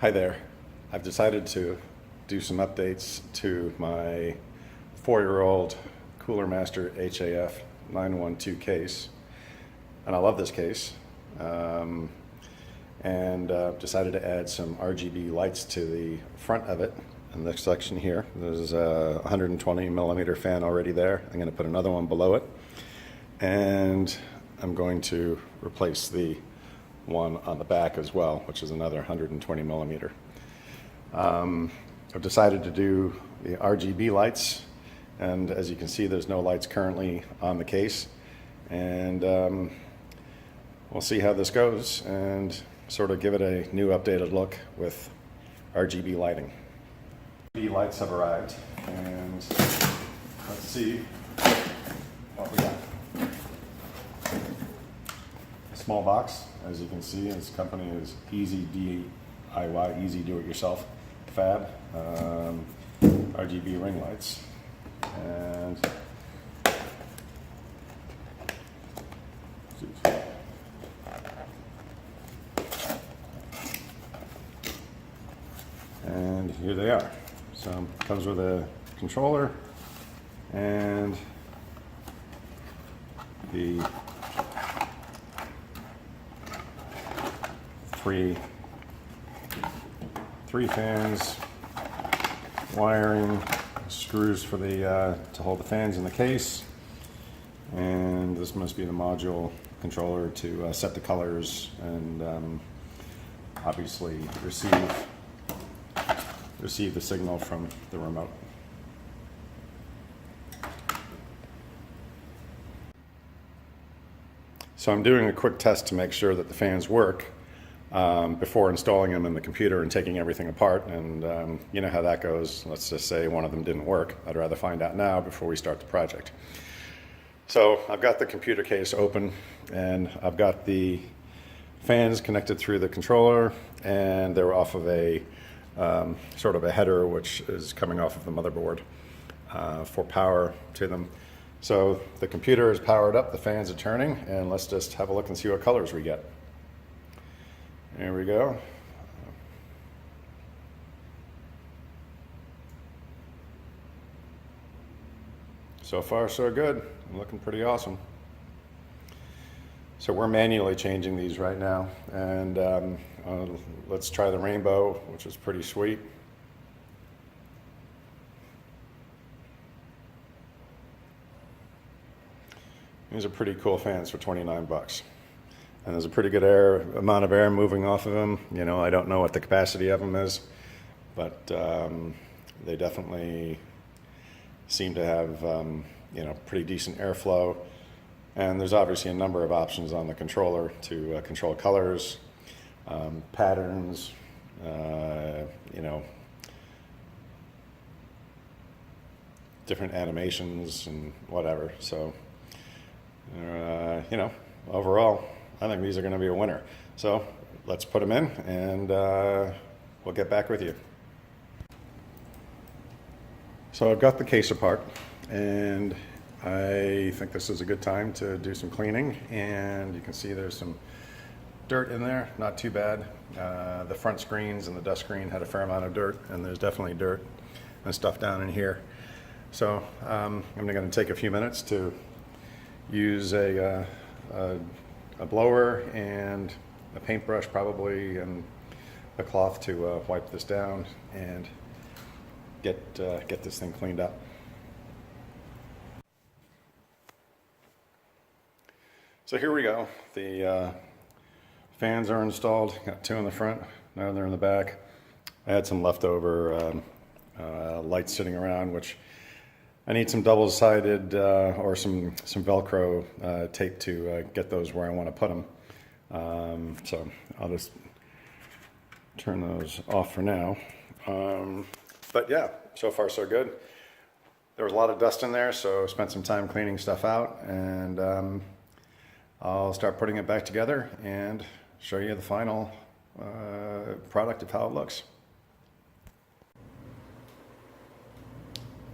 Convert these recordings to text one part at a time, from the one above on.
Hi there. I've decided to do some updates to my 4-year-old Cooler Master HAF 912 case. And I love this case. Decided to add some RGB lights to the front of it. In this section here, there's a 120 millimeter fan already there. I'm going to put another one below it. And I'm going to replace the one on the back as well, which is another 120 millimeter. I've decided to do the RGB lights, and as you can see, there's no lights currently on the case. And we'll see how this goes and sort of give it a new updated look with RGB lighting. The lights have arrived, and let's see what we got. A small box, as you can see. This company is Easy DIY, Easy Do It Yourself Fab, RGB ring lights, and here they are. So it comes with a controller and the three fans, wiring, screws for the to hold the fans in the case, and this must be the module controller to set the colors and obviously receive the signal from the remote. So I'm doing a quick test to make sure that the fans work before installing them in the computer and taking everything apart, and you know how that goes. Let's just say one of them didn't work. I'd rather find out now before we start the project. So I've got the computer case open, and I've got the fans connected through the controller, and they're off of a sort of a header which is coming off of the motherboard for power to them. So the computer is powered up, the fans are turning, and let's just have a look and see what colors we get. There we go. So far, so good. Looking pretty awesome. So we're manually changing these right now, and let's try the rainbow, which is pretty sweet. These are pretty cool fans for 29 bucks. And there's a pretty good amount of air moving off of them. You know, I don't know what the capacity of them is, but they definitely seem to have, you know, pretty decent airflow. And there's obviously a number of options on the controller to control colors, patterns, you know, different animations and whatever. So, you know, overall, I think these are going to be a winner. So let's put them in, and we'll get back with you. So I've got the case apart, and I think this is a good time to do some cleaning. And you can see there's some dirt in there, not too bad. The front screens and the dust screen had a fair amount of dirt, and there's definitely dirt and stuff down in here. So I'm going to take a few minutes to use a blower and a paintbrush probably, and a cloth to wipe this down and get this thing cleaned up. So here we go. The fans are installed. Got two in the front, now they're in the back. I had some leftover lights sitting around, which I need some double-sided or some Velcro tape to get those where I want to put them. So I'll just turn those off for now. But yeah, so far so good. There was a lot of dust in there, so I spent some time cleaning stuff out, and I'll start putting it back together and show you the final product of how it looks.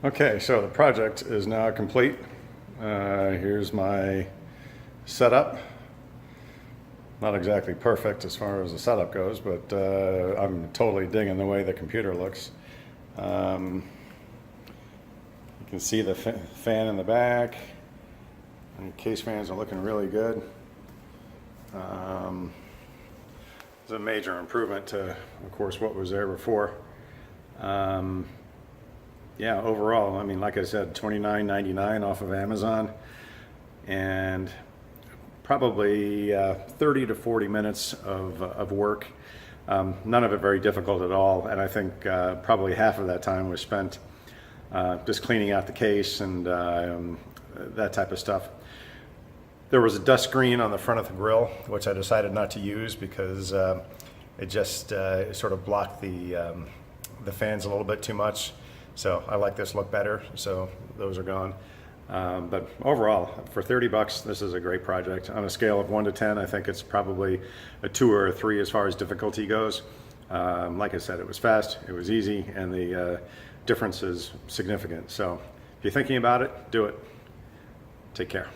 Okay, so the project is now complete. Here's my setup. not exactly perfect as far as the setup goes, but I'm totally digging the way the computer looks. You can see the fan in the back, and case fans are looking really good. It's a major improvement to, of course, what was there before. Yeah, overall, I mean, like I said, $29.99 off of Amazon, and probably 30 to 40 minutes of work. None of it very difficult at all, and I think probably half of that time was spent just cleaning out the case and that type of stuff. There was a dust screen on the front of the grill, which I decided not to use because it just sort of blocked the fans a little bit too much. So I like this look better, so those are gone. But overall, for 30 bucks, this is a great project. On a scale of 1 to 10, I think it's probably a 2 or a 3 as far as difficulty goes. Like I said, it was fast, it was easy, and the difference is significant. So if you're thinking about it, do it. Take care.